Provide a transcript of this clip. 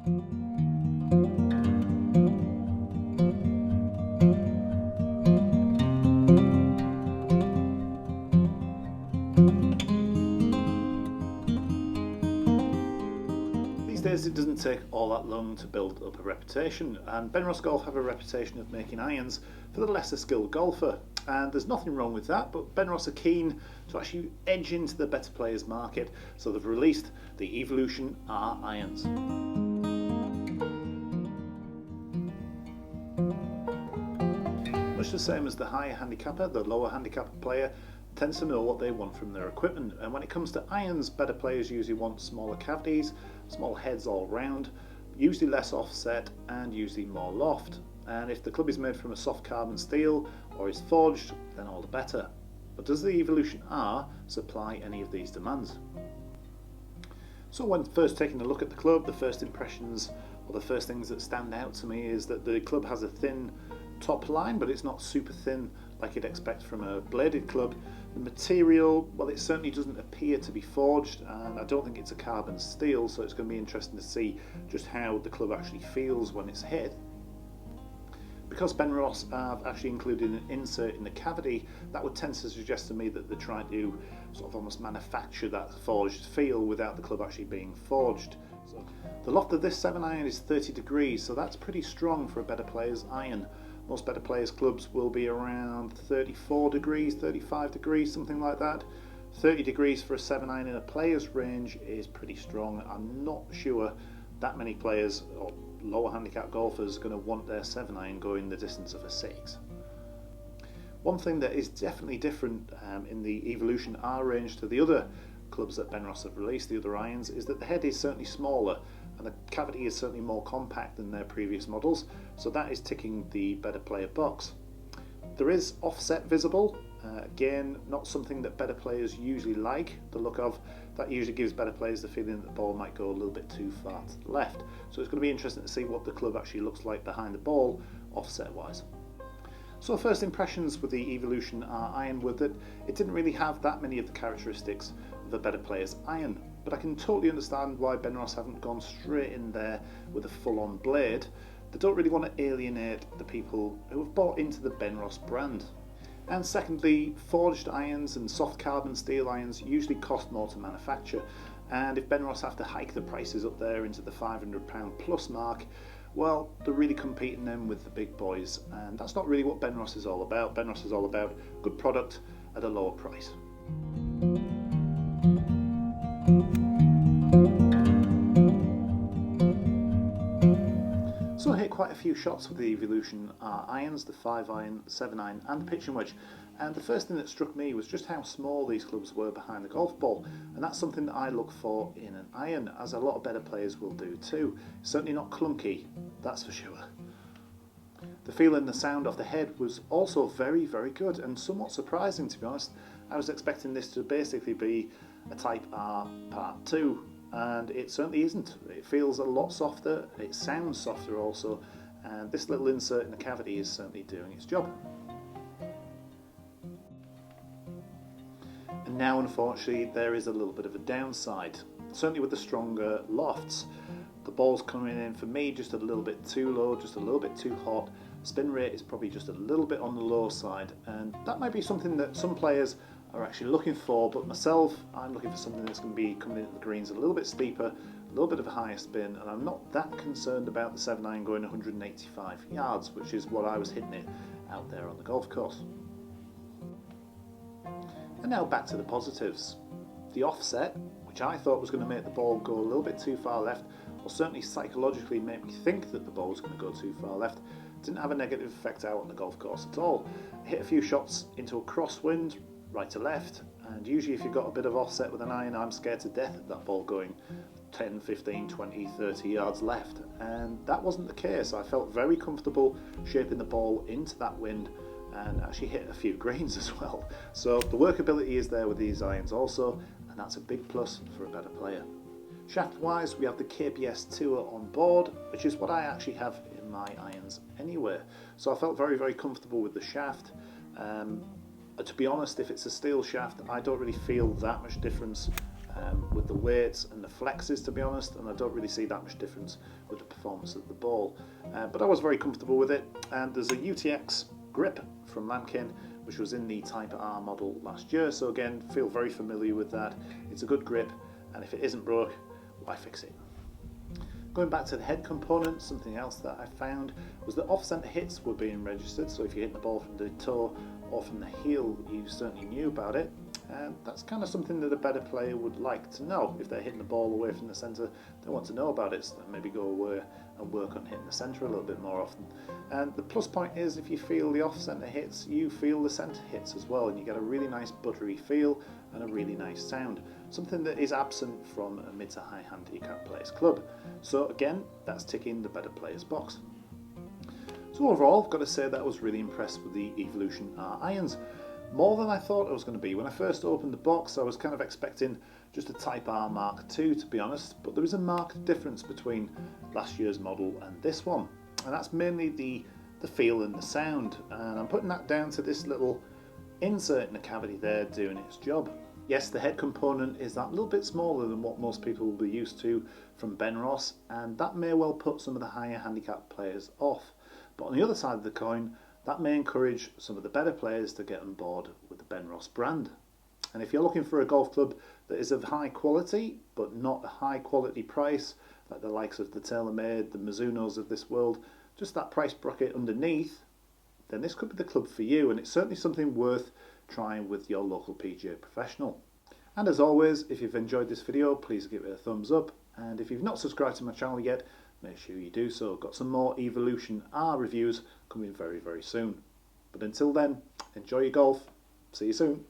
These days it doesn't take all that long to build up a reputation, and Benross Golf have a reputation of making irons for the lesser skilled golfer, and there's nothing wrong with that, but Benross are keen to actually edge into the better players market, so they've released the Evolution R irons. Much the same as the higher handicapper, the lower handicapper player tends to know what they want from their equipment, and when it comes to irons, better players usually want smaller cavities, small heads all round, usually less offset and usually more loft, and if the club is made from a soft carbon steel or is forged, then all the better. But does the Evolution R supply any of these demands? So when first taking a look at the club, the first impressions or the first things that stand out to me is that the club has a thin top line, but it's not super thin like you'd expect from a bladed club. The material, well, it certainly doesn't appear to be forged, and I don't think it's a carbon steel, so it's going to be interesting to see just how the club actually feels when it's hit. Because Benross have actually included an insert in the cavity, that would tend to suggest to me that they're trying to sort of almost manufacture that forged feel without the club actually being forged. So the loft of this 7-iron is 30 degrees, so that's pretty strong for a better player's iron. Most better players clubs will be around 34 degrees, 35 degrees, something like that. 30 degrees for a 7-iron in a player's range is pretty strong. I'm not sure that many players or lower handicap golfers are going to want their 7-iron going the distance of a 6. One thing that is definitely different in the Evolution R range to the other clubs that Benross have released, the other irons, is that the head is certainly smaller and the cavity is certainly more compact than their previous models, so that is ticking the better player box. There is offset visible, again not something that better players usually like the look of. That usually gives better players the feeling that the ball might go a little bit too far to the left, so it's going to be interesting to see what the club actually looks like behind the ball offset wise. So first impressions with the Evolution R iron were that it didn't really have that many of the characteristics of a better player's iron, but I can totally understand why Benross haven't gone straight in there with a full-on blade. They don't really want to alienate the people who have bought into the Benross brand. And secondly, forged irons and soft carbon steel irons usually cost more to manufacture, and if Benross have to hike the prices up there into the £500 plus mark, well, they're really competing then with the big boys, and that's not really what Benross is all about. Benross is all about good product at a lower price. So I hit quite a few shots with the Evolution R irons, the 5-iron, 7-iron and the pitching wedge, and the first thing that struck me was just how small these clubs were behind the golf ball, and that's something that I look for in an iron, as a lot of better players will do too. Certainly not clunky, that's for sure. The feel and the sound of the head was also very, very good and somewhat surprising, to be honest. I was expecting this to basically be a Type R Part 2, and it certainly isn't. It feels a lot softer, it sounds softer also, and this little insert in the cavity is certainly doing its job. And now unfortunately there is a little bit of a downside. Certainly with the stronger lofts, the ball's coming in for me just a little bit too low, just a little bit too hot. Spin rate is probably just a little bit on the low side, and that might be something that some players are actually looking for, but myself, I'm looking for something that's going to be coming into the greens a little bit steeper, a little bit of a higher spin, and I'm not that concerned about the 7-iron going 185 yards, which is what I was hitting it out there on the golf course. And now back to the positives. The offset, which I thought was going to make the ball go a little bit too far left, or certainly psychologically make me think that the ball was going to go too far left, didn't have a negative effect out on the golf course at all. I hit a few shots into a crosswind, right to left, and usually if you've got a bit of offset with an iron, I'm scared to death of that ball going 10, 15, 20, 30 yards left, and that wasn't the case. I felt very comfortable shaping the ball into that wind and actually hit a few greens as well. So the workability is there with these irons also, and that's a big plus for a better player. Shaft wise, we have the KPS Tour on board, which is what I actually have in my irons anywhere. So I felt very, very comfortable with the shaft. To be honest, if it's a steel shaft, I don't really feel that much difference with the weights and the flexes, to be honest, and I don't really see that much difference with the performance of the ball. But I was very comfortable with it, and there's a UTX grip from Lamkin, which was in the Type R model last year, so again, feel very familiar with that. It's a good grip, and if it isn't broke, why fix it? Going back to the head component, something else that I found was that off-centre hits were being registered, so if you hit the ball from the toe or from the heel, you certainly knew about it. And that's kind of something that a better player would like to know. If they're hitting the ball away from the centre, they want to know about it, so maybe go away and work on hitting the centre a little bit more often. And the plus point is, if you feel the off-centre hits, you feel the centre hits as well, and you get a really nice buttery feel and a really nice sound, something that is absent from a mid to high handicap players club. So again, that's ticking the better players box. So overall, I've got to say that I was really impressed with the Evolution R irons. More than I thought I was going to be. When I first opened the box, I was kind of expecting just a Type R Mark II, to be honest, but there is a marked difference between last year's model and this one, and that's mainly the feel and the sound, and I'm putting that down to this little insert in the cavity there doing its job. Yes, the head component is that little bit smaller than what most people will be used to from Benross, and that may well put some of the higher handicap players off, but on the other side of the coin, that may encourage some of the better players to get on board with the Benross brand. And if you're looking for a golf club that is of high quality, but not a high quality price, like the likes of the TaylorMade, the Mizunos of this world, just that price bracket underneath, then this could be the club for you, and it's certainly something worth trying with your local PGA Professional. And as always, if you've enjoyed this video, please give it a thumbs up, and if you've not subscribed to my channel yet, make sure you do so. Got some more Evolution R reviews coming very, very soon. But until then, enjoy your golf. See you soon.